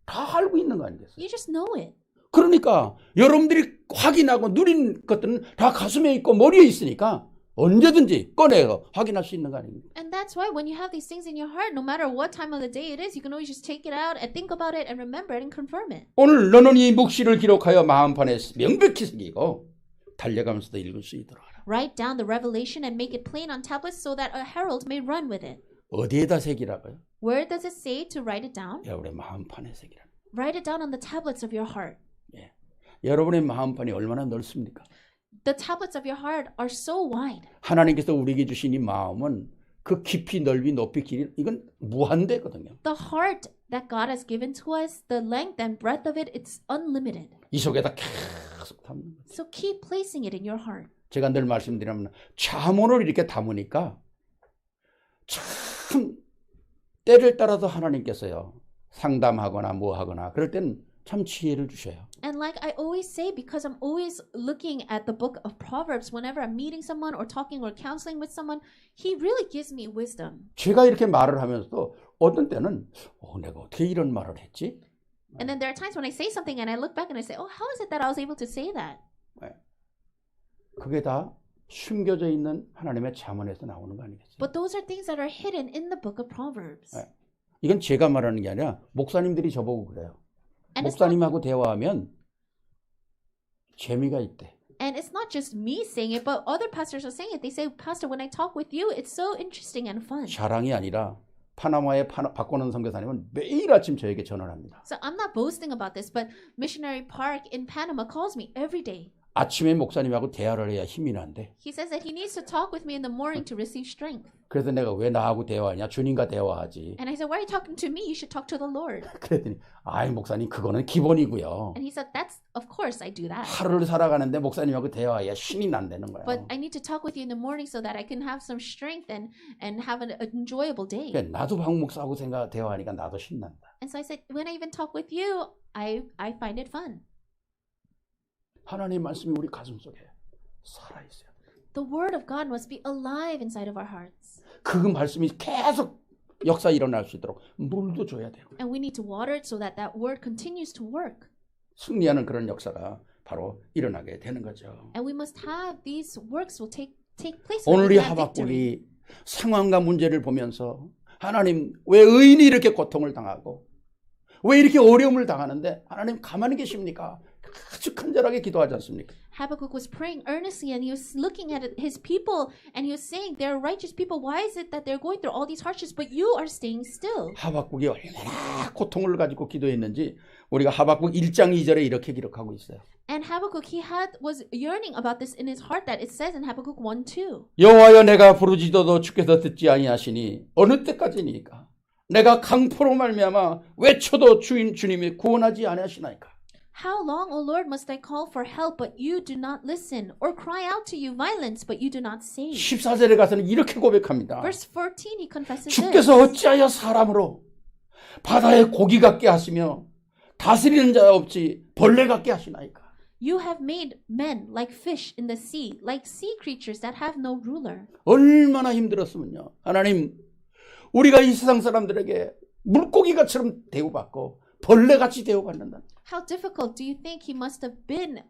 다 알고 있는 거 아니겠어요? You just know it. 그러니까 여러분들이 확인하고 누린 것들은 다 가슴에 있고 머리에 있으니까 언제든지 꺼내서 확인할 수 있는 거 아닙니까? And that's why when you have these things in your heart, no matter what time of the day it is, you can always just take it out and think about it and remember it and confirm it. 오늘 너는 이 묵시를 기록하여 마음판에 명백히 새기고 달려가면서도 읽을 수 있도록 하라. Write down the revelation and make it plain on tablets so that a herald may run with it. 어디에다 새기라고요? Where does it say to write it down? 여러분의 마음판에 새기라. Write it down on the tablets of your heart. 예. 여러분의 마음판이 얼마나 넓습니까? The tablets of your heart are so wide. 하나님께서 우리에게 주신 이 마음은 그 깊이 넓이 높이 길이 이건 무한대거든요. The heart that God has given to us, the length and breadth of it, it's unlimited. 이 속에다 계속 담는 거죠. So keep placing it in your heart. 제가 늘 말씀드리면 자문을 이렇게 담으니까 참 때를 따라서 하나님께서요 상담하거나 뭐 하거나 그럴 때는 참 지혜를 주셔요. And like I always say, because I'm always looking at the book of Proverbs whenever I'm meeting someone or talking or counseling with someone, he really gives me wisdom. 제가 이렇게 말을 하면서도 어떤 때는 내가 어떻게 이런 말을 했지? And then there are times when I say something and I look back and I say, oh, how is it that I was able to say that? 그게 다 숨겨져 있는 하나님의 자문에서 나오는 거 아니겠어요? But those are things that are hidden in the book of Proverbs. 이건 제가 말하는 게 아니라 목사님들이 저보고 그래요. 목사님하고 대화하면 재미가 있대. And it's not just me saying it, but other pastors are saying it. They say, Pastor, when I talk with you, it's so interesting and fun. 자랑이 아니라 파나마의 박건원 선교사님은 매일 아침 저에게 전화를 합니다. So I'm not boasting about this, but Missionary Park in Panama calls me every day. 아침에 목사님하고 대화를 해야 힘이 난대. He says that he needs to talk with me in the morning to receive strength. 그래서 내가 왜 나하고 대화하냐? 주님과 대화하지. And I said, why are you talking to me? You should talk to the Lord. 그랬더니 아이 목사님 그거는 기본이고요. And he said, that's of course I do that. 하루를 살아가는데 목사님하고 대화해야 신이 난다는 거야. But I need to talk with you in the morning so that I can have some strength and have an enjoyable day. 그러니까 나도 박 목사하고 대화하니까 나도 신난다. And so I said, when I even talk with you, I find it fun. 하나님의 말씀이 우리 가슴 속에 살아 있어요. The word of God must be alive inside of our hearts. 그 말씀이 계속 역사 일어날 수 있도록 물도 줘야 돼요. And we need to water it so that that word continues to work. 승리하는 그런 역사가 바로 일어나게 되는 거죠. And we must have these works will take place. 오늘 이 하박국이 상황과 문제를 보면서 하나님 왜 의인이 이렇게 고통을 당하고 왜 이렇게 어려움을 당하는데 하나님 가만히 계십니까? 아주 간절하게 기도하지 않습니까? Habakkuk was praying earnestly and he was looking at his people and he was saying, they're righteous people. Why is it that they're going through all these hardships, but you are staying still? 하박국이 얼마나 고통을 가지고 기도했는지 우리가 하박국 1장 2절에 이렇게 기록하고 있어요. And Habakkuk, was yearning about this in his heart that it says in Habakkuk 1:2. 여호와여 내가 부르짖어도 주께서 듣지 아니하시니 어느 때까지니까 내가 강포로 말미암아 외쳐도 주님이 구원하지 아니하시나이까. How long, O Lord, must I call for help, but you do not listen, or cry out to you violence, but you do not save? 14절에 가서는 이렇게 고백합니다. Verse 14, he confesses 주께서 this. 어찌하여 사람으로 바다에 고기 같게 하시며 다스리는 자 없이 벌레 같게 하시나이까. You have made men like fish in the sea, like sea creatures that have no ruler. 얼마나 힘들었으면요. 하나님, 우리가 이 세상 사람들에게 물고기같처럼 대우받고 벌레같이 대우받는다. How difficult do you think he must have been?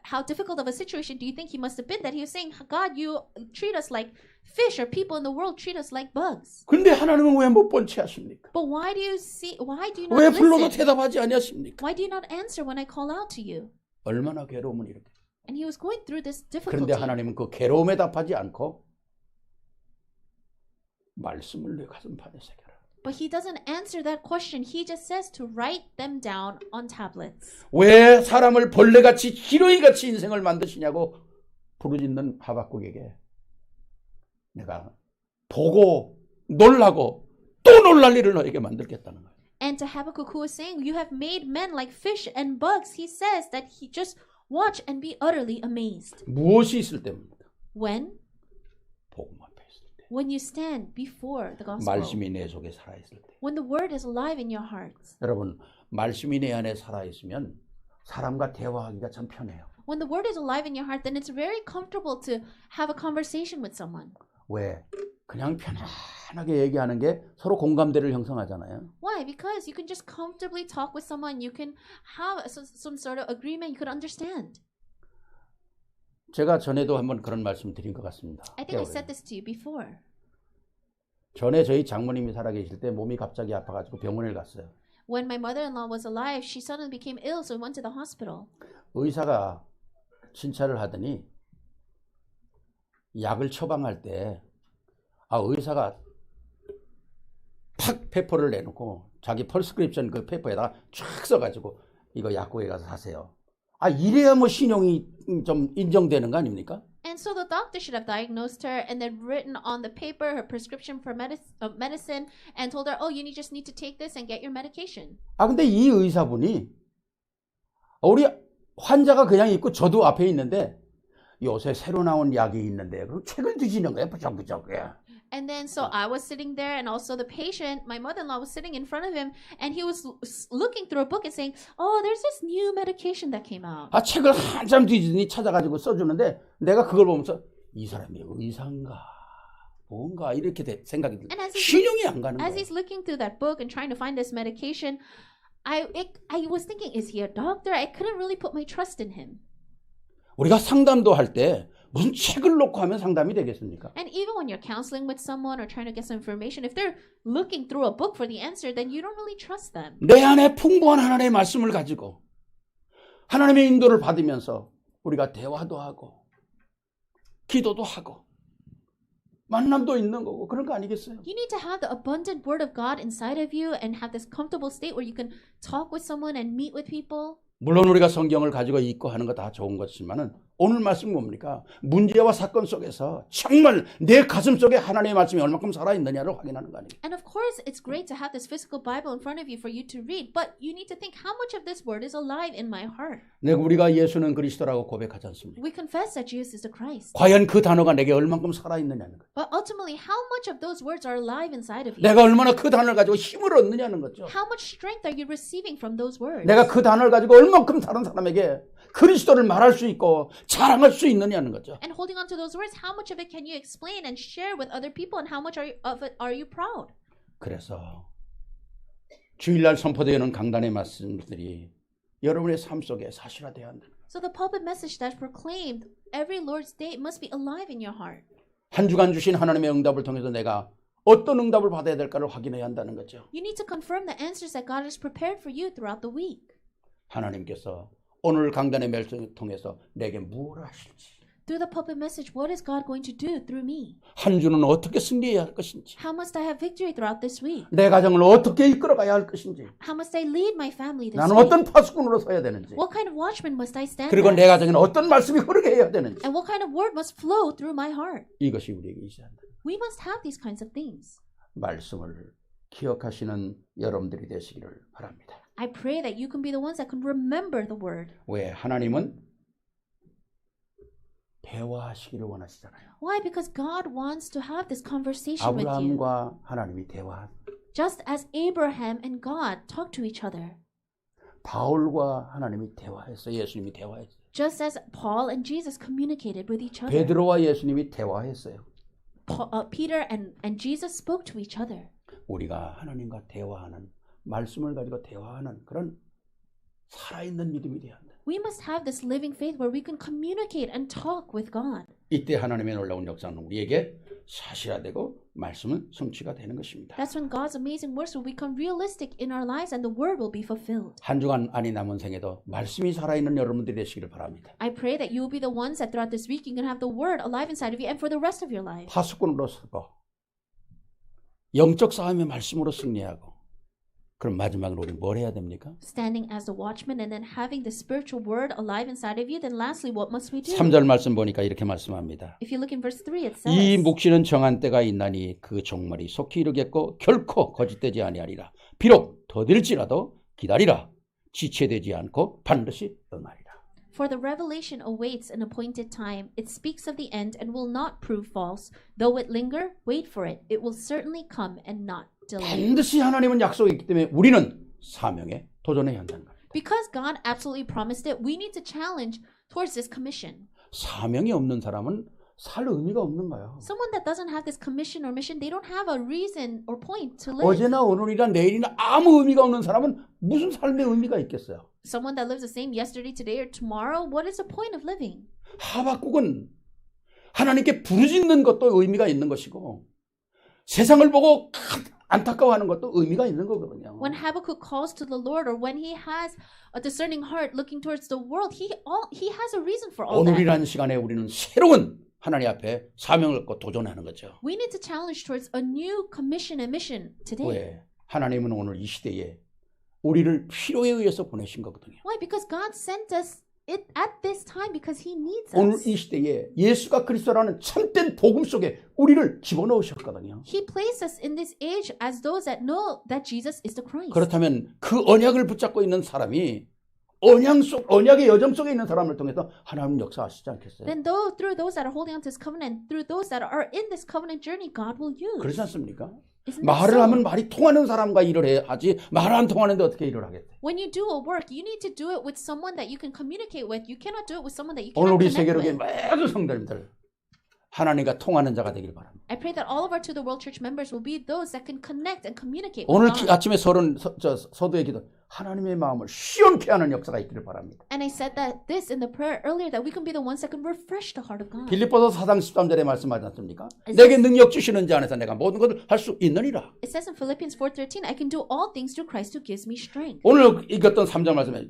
How difficult of a situation do you think he must have been that he was saying, God, you treat us like fish, or people in the world treat us like bugs. 근데 하나님은 왜 못 본 채 하십니까? But why do you not 왜 불러도 listen? 대답하지 아니하십니까? Why do you not answer when I call out to you? 얼마나 괴로움을 이렇게. And he was going through this 그런데 difficulty. 하나님은 그 괴로움에 답하지 않고 말씀을 내 가슴판에 새겨라. But he doesn't answer that question. He just says to write them down on tablets. 왜 사람을 벌레같이 기러기같이 인생을 만드시냐고 부르짖는 하박국에게 내가 보고 놀라고 또 놀랄 일을 너에게 만들겠다는 거예요. And to Habakkuk, who was saying, you have made men like fish and bugs, he says that he just watch and be utterly amazed. 무엇이 있을 때입니까? When? 복음 앞에 있을 때. When you stand before the gospel. 말씀이 내 속에 살아있을 때. When the word is alive in your hearts. 여러분, 말씀이 내 안에 살아있으면 사람과 대화하기가 참 편해요. When the word is alive in your heart, then it's very comfortable to have a conversation with someone. 왜? 그냥 편안하게 얘기하는 게 서로 공감대를 형성하잖아요. Why? Because you can just comfortably talk with someone. You can have some sort of agreement. You could understand. 제가 전에도 한번 그런 말씀 드린 것 같습니다. I think I said this to you before. 전에 저희 장모님이 살아계실 때 몸이 갑자기 아파가지고 병원에 갔어요. When my mother-in-law was alive, she suddenly became ill, so we went to the hospital. 의사가 진찰을 하더니 약을 처방할 때 의사가 팍 페퍼를 내놓고 자기 프리스크립션 그 페퍼에다가 쫙 써가지고 이거 약국에 가서 사세요. 이래야 뭐 신용이 좀 인정되는 거 아닙니까? And so the doctor should have diagnosed her and then written on the paper her prescription for medicine and told her, oh, you just need to take this and get your medication. 근데 이 의사분이 우리 환자가 그냥 있고 저도 앞에 있는데 요새 새로 나온 약이 있는데 그럼 책을 뒤지는 거예요. 부쩍부쩍. And then so I was sitting there and also the patient, my mother-in-law was sitting in front of him and he was looking through a book and saying, oh, there's this new medication that came out. 책을 한참 뒤지더니 찾아가지고 써주는데 내가 그걸 보면서 이 사람이 의사인가 뭔가 이렇게 생각이 들어요. 신용이 안 가는 As 거예요. he's looking through that book and trying to find this medication, I was thinking, is he a doctor? I couldn't really put my trust in him. 우리가 상담도 할 때 무슨 책을 놓고 하면 상담이 되겠습니까? And even when you're counseling with someone or trying to get some information, if they're looking through a book for the answer, then you don't really trust them. 내 안에 풍부한 하나님의 말씀을 가지고 하나님의 인도를 받으면서 우리가 대화도 하고 기도도 하고 만남도 있는 거고 그런 거 아니겠어요? You need to have the abundant word of God inside of you and have this comfortable state where you can talk with someone and meet with people. 물론 우리가 성경을 가지고 읽고 하는 거 다 좋은 것이지만은 오늘 말씀은 뭡니까? 문제와 사건 속에서 정말 내 가슴 속에 하나님의 말씀이 얼마큼 살아있느냐를 확인하는 거 아니에요? And of course, it's great to have this physical Bible in front of you for you to read, but you need to think how much of this word is alive in my heart. 우리가 예수는 그리스도라고 고백하지 않습니까? We confess that Jesus is the Christ. 과연 그 단어가 내게 얼마큼 살아있느냐는 거예요. But ultimately, how much of those words are alive inside of you? 내가 얼마나 그 단어를 가지고 힘을 얻느냐는 거죠. How much strength are you receiving from those words? 내가 그 단어를 가지고 얼마큼 다른 사람에게 그리스도를 말할 수 있고 자랑할 수 있느냐는 거죠. And holding on to those words, how much of it can you explain and share with other people, and how much of it are you proud? 그래서 주일날 선포되는 강단의 말씀들이 여러분의 삶 속에 사실화돼야 한다. So the pulpit message that's proclaimed every Lord's Day must be alive in your heart. 한 주간 주신 하나님의 응답을 통해서 내가 어떤 응답을 받아야 될까를 확인해야 한다는 거죠. You need to confirm the answers that God has prepared for you throughout the week. 하나님께서 오늘 강단의 말씀을 통해서 내게 무엇을 하실지, Through the pulpit message, what is God going to do through me? 한 주는 어떻게 승리해야 할 것인지, How must I have victory throughout this week? 내 가정을 어떻게 이끌어가야 할 것인지, How must I lead my family this 나는 week? 어떤 파수꾼으로 서야 되는지, What kind of watchman must I stand 그리고 as? 내 가정에는 어떤 말씀이 흐르게 해야 되는지, And what kind of word must flow through my heart? 이것이 우리에게 있어야 한다. We must have these kinds of things. 말씀을 기억하시는 여러분들이 되시기를 바랍니다. I pray that you can be the ones that can remember the word. 왜? 하나님은 대화하시기를 원하시잖아요. Why? Because God wants to have this conversation with you. 아브라함과 하나님이 대화, Just as Abraham and God talk to each other. 바울과 하나님이 대화했어요. 예수님이 대화했어요. Just as Paul and Jesus communicated with each other. 베드로와 예수님이 대화했어요. Peter and Jesus spoke to each other. 우리가 하나님과 대화하는, 말씀을 가지고 대화하는 그런 살아있는 믿음이 되어야 한다. We must have this living faith where we can communicate and talk with God. 이때 하나님의 놀라운 역사는 우리에게 사실화되고 말씀은 성취가 되는 것입니다. That's when God's amazing works will become realistic in our lives and the word will be fulfilled. 한 주간 안이 남은 생에도 말씀이 살아있는 여러분들이 되시기를 바랍니다. I pray that you will be the ones that throughout this week you can have the word alive inside of you and for the rest of your life. 파수꾼으로 서고 영적 싸움의 말씀으로 승리하고, 그럼 마지막으로 우리 뭘 해야 됩니까? Standing as a watchman and then having the spiritual word alive inside of you, then lastly, what must we do? 3절 말씀 보니까 이렇게 말씀합니다. If you look in verse 3, it 이 says, 묵시는 정한 때가 있나니 그 종말이 속히 이르겠고 결코 거짓되지 아니하리라. 비록 더딜지라도 기다리라. 지체되지 않고 반드시 응하리라. For the revelation awaits an appointed time. It speaks of the end and will not prove false. Though it linger, wait for it. It will certainly come and not delay. 반드시 하나님은 약속이 있기 때문에 우리는 사명에 도전해야 한다는 겁니다. Because God absolutely promised it, we need to challenge towards this commission. 사명이 없는 사람은 살 의미가 없는 거예요. Someone that doesn't have this commission or mission, they don't have a reason or point to live. 어제나 오늘이나 내일이나 아무 의미가 없는 사람은 무슨 삶의 의미가 있겠어요? Someone that lives the same yesterday, today, or tomorrow, what is the point of living? 하박국은 하나님께 부르짖는 것도 의미가 있는 것이고 세상을 보고 안타까워하는 것도 의미가 있는 거거든요. When Habakkuk calls to the Lord, or when he has a discerning heart looking towards the world, he has a reason for all that. 오늘이라는 시간에 우리는 새로운 하나님 앞에 사명을 갖고 도전하는 거죠. We need to challenge towards a new commission and mission today. 왜? 하나님은 오늘 이 시대에 우리를 필요에 의해서 보내신 거거든요. Why? Because God sent us it at this time because He needs 오늘 us. 이 시대에 예수가 그리스도라는 참된 복음 속에 우리를 집어넣으셨거든요. He placed us in this age as those that know that Jesus is the Christ. 그렇다면 그 언약을 붙잡고 있는 사람이 언약의 여정 속에 있는 사람을 통해서 하나님 역사하시지 않겠어요? Then through those that are holding on to this covenant, through those that are in this covenant journey, God will use. 그렇지 않습니까? Isn't that 말을 so? 하면 말이 통하는 사람과 일을 해야 하지 말을 안 통하는데 어떻게 일을 하겠어요? When you do a work, you need to do it with someone that you can communicate with. You cannot do it with someone that you 오늘 cannot 우리 connect 세계로의 with. 모든 성도님들 하나님과 통하는 자가 되길 바랍니다. I pray that all of our To the World Church members will be those that can connect and communicate 오늘 with God. 아침에 서두의 기도 하나님의 마음을 시원케 하는 역사가 있기를 바랍니다. And I said that this in the prayer earlier, that we can be the ones that can refresh the heart of God. 빌립보서 4장 13절에 말씀하지 않습니까? 내게 능력 주시는 자 안에서 내가 모든 것을 할 수 있느니라. It says in Philippians 4:13, I can do all things through Christ who gives me strength. 오늘 읽었던 3장 말씀에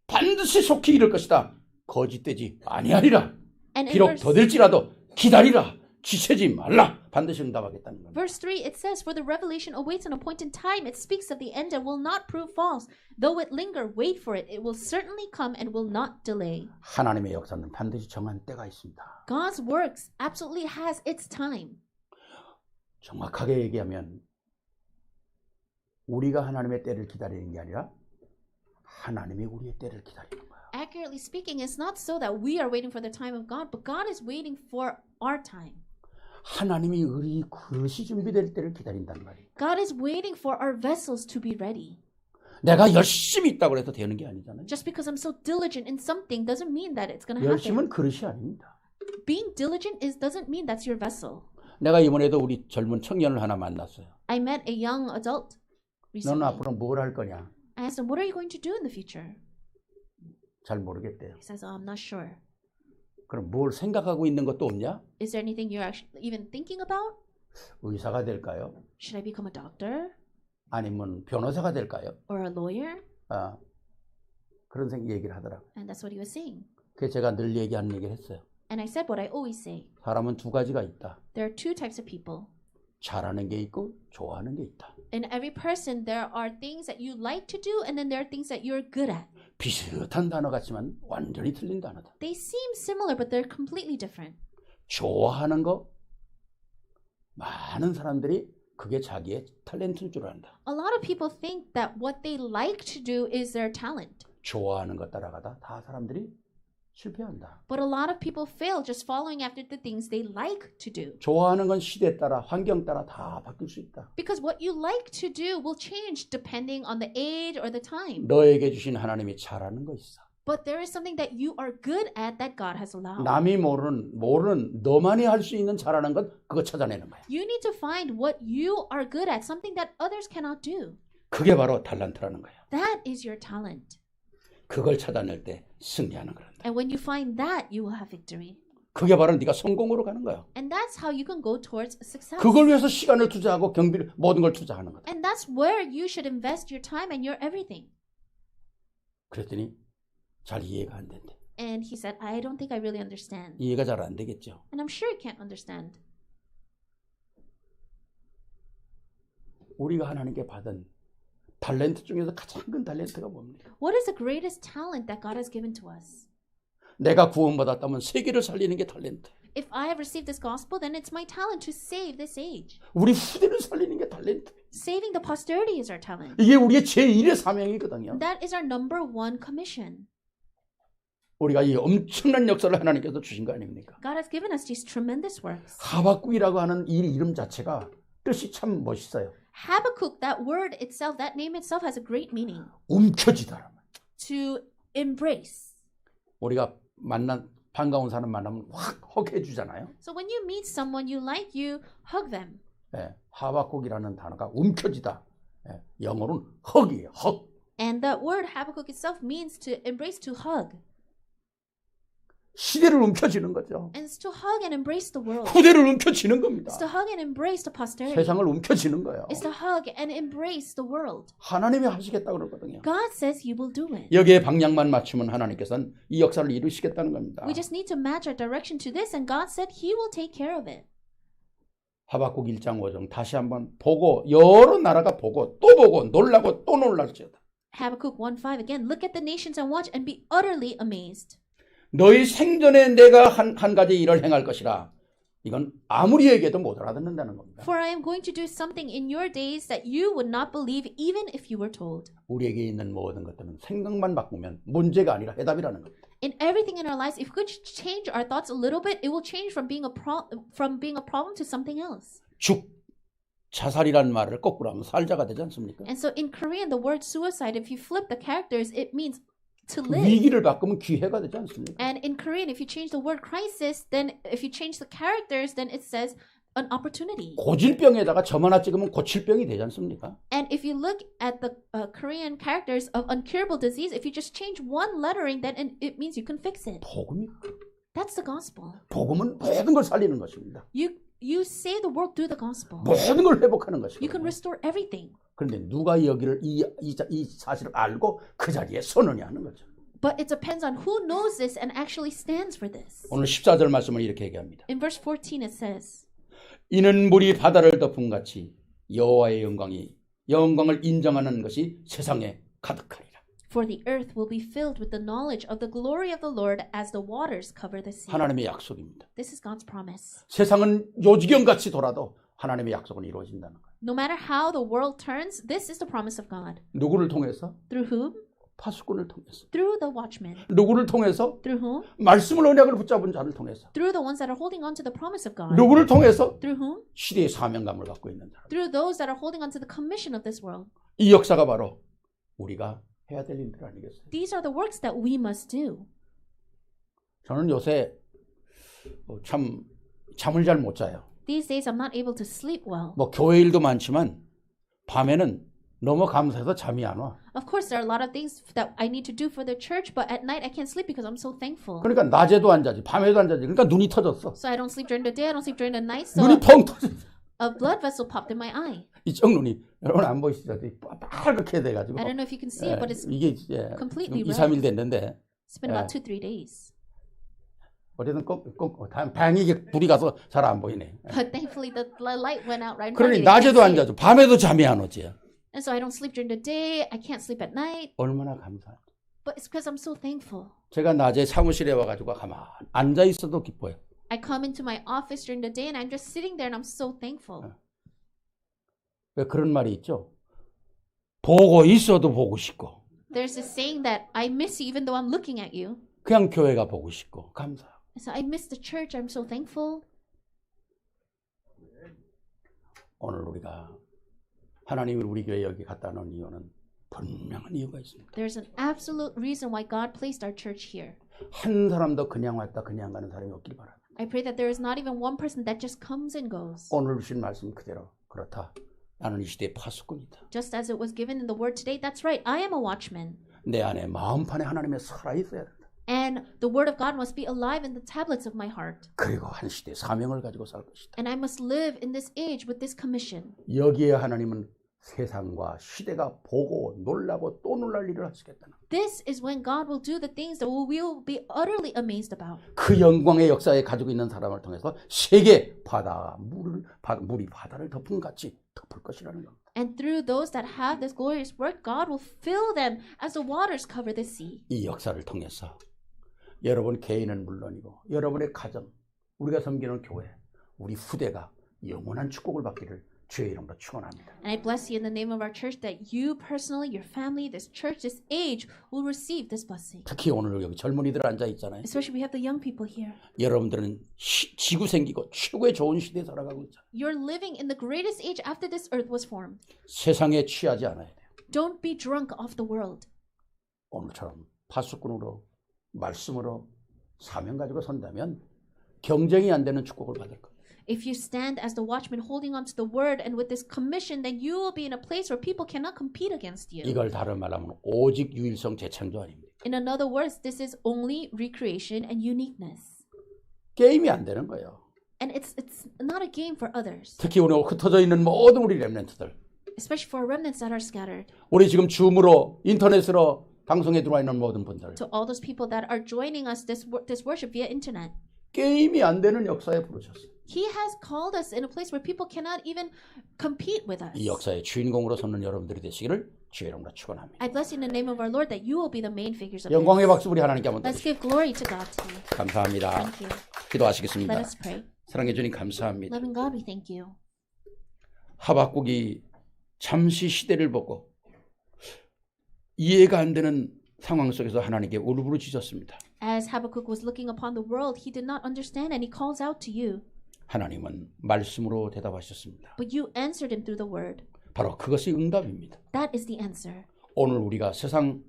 반드시 속히 이룰 것이다. 거짓되지 아니하리라. And in 비록 더딜지라도 기다리라. 지체지 말라. 반드시 응답하겠다는 겁니다. verse 3, it says, For the revelation awaits an appointed time. It speaks of the end and will not prove false. Though it linger, wait for it. It will certainly come and will not delay. 하나님의 역사는 반드시 정한 때가 있습니다. God's works absolutely has its time. 정확하게 얘기하면 우리가 하나님의 때를 기다리는 게 아니라 하나님이 우리의 때를 기다리는 거예요. Accurately speaking, it's not so that we are waiting for the time of God, but God is waiting for our time. 하나님이 우리 그릇이 준비될 때를 기다린단 말이에요. God is waiting for our vessels to be ready. 내가 열심히 있다고 해서 되는 게 아니잖아요. Just because I'm so diligent in something doesn't mean that it's going to happen. 열심은 그릇이 아닙니다. Being diligent doesn't mean that's your vessel. 내가 이번에도 우리 젊은 청년을 하나 만났어요. I met a young adult recently. 너는 앞으로 뭘 할 거냐? I asked him, what are you going to do in the future? 잘 모르겠대요. He says, I'm not sure. 그럼 뭘 생각하고 있는 것도 없냐? Is there anything you're actually even thinking about? 의사가 될까요? Should I become a doctor 아니면 변호사가 될까요? or a lawyer? 그런 얘기를 하더라고요. And that's what he was saying. 그래서 제가 늘 얘기하는 얘기를 했어요. And I said what I always say. 사람은 두 가지가 있다. There are two types of people. 잘하는 게 있고 좋아하는 게 있다. In every person, there are things that you like to do, and then there are things that you're good at. 비슷한 단어 같지만 완전히 틀린 단어다. They seem similar, but they're completely different. 좋아하는 거 많은 사람들이 그게 자기의 탤런트인 줄 안다. A lot of people think that what they like to do is their talent. 좋아하는 것 따라가다 다 사람들이 실패한다. But a lot of people fail just following after the things they like to do. 좋아하는 건 시대 따라 환경 따라 다 바뀔 수 있다. Because what you like to do will change depending on the age or the time. 너에게 주신 하나님이 잘하는 거 있어. But there is something that you are good at that God has allowed. 남이 모르는 너만이 할 수 있는 잘하는 것 그거 찾아내는 거야. You need to find what you are good at, something that others cannot do. 그게 바로 탤런트라는 거야. That is your talent. 그걸 찾아낼 때 승리하는 거란다. And when you find that, you will have victory. 그게 바로 네가 성공으로 가는 거야. And that's how you can go towards success. 그걸 위해서 시간을 투자하고 경비를 모든 걸 투자하는 거다. And that's where you should invest your time and your everything. 그랬더니 잘 이해가 안 된대. And he said, I don't think I really understand. 이해가 잘 안 되겠죠. And I'm sure you can't understand. 우리가 하나님께 받은 탤런트 중에서 가장 큰 탤런트가 뭡니까? What is the greatest talent that God has given to us? 내가 구원받았다면 세계를 살리는 게 탤런트. If I have received this gospel, then it's my talent to save this age. 우리 후대를 살리는 게 탤런트. Saving the posterity is our talent. 이게 우리의 제1의 사명이거든요. That is our number one commission. 우리가 이 엄청난 역사를 하나님께서 주신 거 아닙니까? God has given us these tremendous works. 하박국이라고 하는 이 이름 자체가 뜻이 참 멋있어요. Habakkuk, that word itself, that name itself has a great meaning. 움켜쥐다. To embrace. 우리가 반가운 사람 만나면 확 허해주잖아요. So when you meet someone you like, you hug them. 하박국이라는 단어가 움켜쥐다. 영어로는 hug이에요. hug. And that word Habakkuk itself means to embrace, to hug. 시대를 움켜쥐는 거죠. And it's to hug and embrace the world. 후대를 움켜쥐는 겁니다. It's to hug and embrace the posterity. 세상을 움켜쥐는 거예요. It's to hug and embrace the world. 하나님이 하시겠다고 그러거든요. God says you will do it. 여기에 방향만 맞추면 하나님께서는 이 역사를 이루시겠다는 겁니다. We just need to match our direction to this, and God said He will take care of it. 하박국 1장 5절 다시 한번 보고 여러 나라가 보고 또 보고 놀라고 또 놀랄지어다. Habakkuk 1:5 again. Look at the nations and watch and be utterly amazed. 너희 생전에 내가 한 가지 일을 행할 것이라. 이건 아무리 얘기해도 못 알아듣는다는 겁니다. For I am going to do something in your days that you would not believe even if you were told. 우리에게 있는 모든 것들은 생각만 바꾸면 문제가 아니라 해답이라는 겁니다. In everything in our lives, if we could change our thoughts a little bit, it will change from being a problem to something else. 자살이라는 말을 거꾸로 하면 살자가 되지 않습니까? And so in Korean, the word suicide, if you flip the characters, it means to live. 위기를 바꾸면 기회가 되지 않습니까? And in Korean, if you change the word crisis, then if you change the characters, then it says an opportunity. 고질병에다가 점 하나 찍으면 고칠병이 되지 않습니까? And if you look at the Korean characters of incurable disease, if you just change one lettering, then it means you can fix it. 복음이 That's the gospel. 복음은 모든 걸 살리는 것입니다. You save the world through the gospel. 모든 걸 회복하는 You can 것입니다. restore everything. 그런데 누가 여기를 이 사실을 알고 그 자리에 서느냐 하는 거죠. But it depends on who knows this and actually stands for this. 오늘 14절 말씀을 이렇게 얘기합니다. In verse 14 it says, 이는 물이 바다를 덮은 같이 여호와의 영광을 인정하는 것이 세상에 가득하리라. For the earth will be filled with the knowledge of the glory of the Lord as the waters cover the sea. 하나님의 약속입니다. This is God's promise. 세상은 요지경같이 돌아도 하나님의 약속은 이루어진다는 거예요. No matter how the world turns, this is the promise of God. 누구를 통해서? Through whom? 파수꾼을 통해서. Through the watchmen. 누구를 통해서? Through whom? 말씀을 언약을 붙잡은 자를 통해서. Through the ones that are holding on to the promise of God. 누구를 통해서? Through whom? 시대의 사명감을 갖고 있는 자들. Through those that are holding on to the commission of this world. 이 역사가 바로 우리가 해야 될 일들 아니겠어요? These are the works that we must do. 저는 요새 참 잠을 잘 못 자요. These days I'm not able to sleep well. 뭐 교회 일도 많지만 밤에는 너무 감사해서 잠이 안 와. Of course, there are a lot of things that I need to do for the church, but at night I can't sleep because I'm so thankful. 그러니까 낮에도 안 자지, 밤에도 안 자지. 그러니까 눈이 터졌어. So I don't sleep during the day, I don't sleep during the night. So 눈이 펑 터졌어. A blood vessel popped in my eye. 이쪽 눈이 여러분 안 보이시죠? 빨갛게 돼가지고 I don't know if you can see it, but it's 이게 completely 2, 3일 됐는데 it's been about 2-3 days. 어쨌든 다행히 이게 불이 가서 잘 안 보이네. But thankfully the light went out right in front of 그러니 me. 낮에도 안 자죠. 밤에도 잠이 안 오지. And so I don't sleep during the day. I can't sleep at night. 얼마나 감사해요. But it's because I'm so thankful. 제가 낮에 사무실에 와가지고 가만 앉아 있어도 기뻐요. I come into my office during the day and I'm just sitting there and I'm so thankful. 왜 그런 말이 있죠? 보고 있어도 보고 싶고 There's this saying that I miss you even though I'm looking at you. 그냥 교회가 보고 싶고 감사하고. So I miss the church. I'm so thankful. 오늘 우리가 하나님을 우리 교회 여기 갖다 놓은 이유는 분명한 이유가 있습니다. There's an absolute reason why God placed our church here. 한 사람도 그냥 왔다 그냥 가는 사람이 없길 바랍니다. I pray that there is not even one person that just comes and goes. 오늘 주신 말씀 그대로 그렇다. 나는 이 시대의 파수꾼이다. Just as it was given in the word today, that's right. I am a watchman. 내 안에 마음판에 하나님의 살아있어야 된다. And the word of God must be alive in the tablets of my heart. 그리고 한 시대의 사명을 가지고 살 것이다. And I must live in this age with this commission. 여기에 하나님은 세상과 시대가 보고 놀라고 또 놀랄 일을 하시겠다는 This is when God will do the things that we will be utterly amazed about. 그 영광의 역사에 가지고 있는 사람을 통해서 세계 바다 물이 바다를 덮은 같이 덮을 것이라는 겁니다. And through those that have this glorious work, God will fill them as the waters cover the sea. 이 역사를 통해서 여러분 개인은 물론이고 여러분의 가정, 우리가 섬기는 교회, 우리 후대가 영원한 축복을 받기를 주의 이름으로 축원합니다. And I bless you in the name of our church that you personally, your family, this church, this age will receive this blessing. 특히 오늘 여기 젊은이들 앉아 있잖아요. Especially we have the young people here. 여러분들은 지구 생기고 최고의 좋은 시대에 살아가고 있잖아요. You're living in the greatest age after this earth was formed. 세상에 취하지 않아야 돼요. Don't be drunk off the world. 오늘처럼 파수꾼으로 말씀으로 사명 가지고 선다면 경쟁이 안 되는 축복을 받을 겁니다. If you stand as the watchman holding on to the word and with this commission, then you will be in a place where people cannot compete against you. 이걸 다른 말하면 오직 유일성 재창조 아닙니다. In other words, this is only recreation and uniqueness. 게임이 안 되는 거예요. And it's not a game for others, 특히 우리 흩어져 있는 모든 우리 렘넌트들. especially for remnants that are scattered. 우리 지금 줌으로 인터넷으로 방송에 들어와 있는 모든 분들. To all those people that are joining us this worship via internet. 게임이 안 되는 역사에 부르셨어요. He has called us in a place where people cannot even compete with us. 이 역사의 주인공으로 서는 여러분들이 되시기를 주의 이름으로 축원합니다. I bless you in the name of our Lord that you will be the main figures of 영광의 this. 박수 우리 하나님께 한번 Let's 드리십시오. give glory to God today. 감사합니다. Thank you. 기도하시겠습니다. Let us pray. 사랑해 주님 감사합니다. Loving God, we thank you. 하박국이 잠시 시대를 보고 이해가 안 되는 상황 속에서 하나님께 울부짖었습니다. As Habakkuk was looking upon the world, he did not understand and he calls out to you. 하나님은 말씀으로 대답하셨습니다. But you answered him through the word. 바로 그것이 응답입니다. That is the answer. 오늘 우리가 세상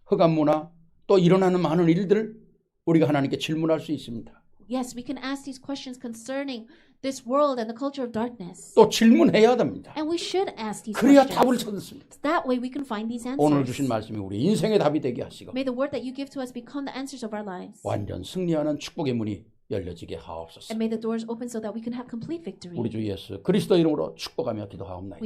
흑암문화 또 일어나는 많은 일들 우리가 하나님께 질문할 수 있습니다. Yes, we can ask these questions concerning this world and the culture of darkness. 또 질문해야 됩니다. And we should ask these 그래야 questions. 답을 찾습니다. That way we can find these 오늘 answers. 주신 말씀이 우리 인생의 답이 되게 하시고 May the word that you give to us become the answers of our lives. 완전 승리하는 축복의 문이 열려지게 하옵소서. And may the doors open so that we can have complete victory. 우리 주 예수 그리스도 이름으로 축복하며 기도하옵나이다.